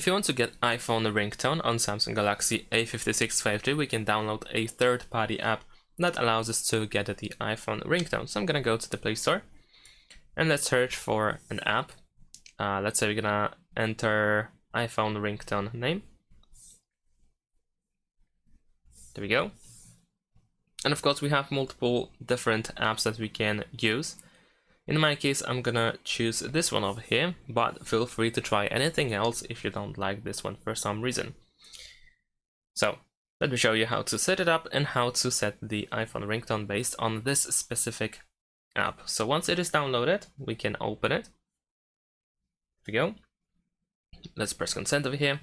If you want to get iPhone ringtone on Samsung Galaxy A56 5G, we can download a third-party app that allows us to get the iPhone ringtone. So I'm gonna go to the Play Store and let's search for an app. Let's say we're gonna enter iPhone ringtone name. There we go. And of course we have multiple different apps that we can use. In my case, I'm gonna choose this one over here, but feel free to try anything else if you don't like this one for some reason. So let me show you how to set it up and how to set the iPhone ringtone based on this specific app. So once it is downloaded, we can open it. There we go. Let's press consent over here.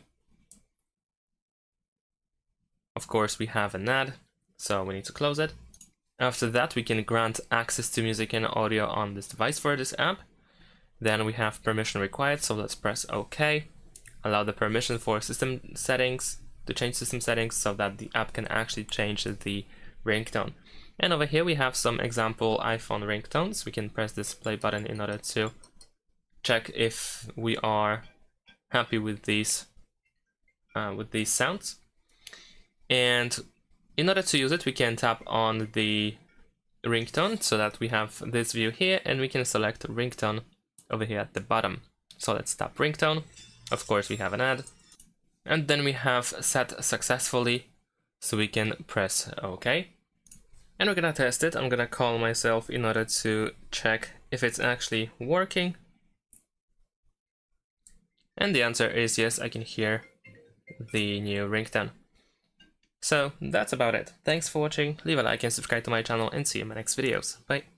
Of course, we have an ad, so we need to close it. After that, we can grant access to music and audio on this device for this app. Then we have permission required, so let's press OK. Allow the permission for system settings, to change system settings so that the app can actually change the ringtone. And over here we have some example iPhone ringtones. We can press this play button in order to check if we are happy with these sounds. And in order to use it, we can tap on the ringtone so that we have this view here, and we can select ringtone over here at the bottom. So let's tap ringtone. Of course, we have an ad. And then we have set successfully, so we can press OK. And we're gonna test it. I'm gonna call myself in order to check if it's actually working. And the answer is yes, I can hear the new ringtone. So that's about it. Thanks for watching, leave a like and subscribe to my channel, and see you in my next videos. Bye!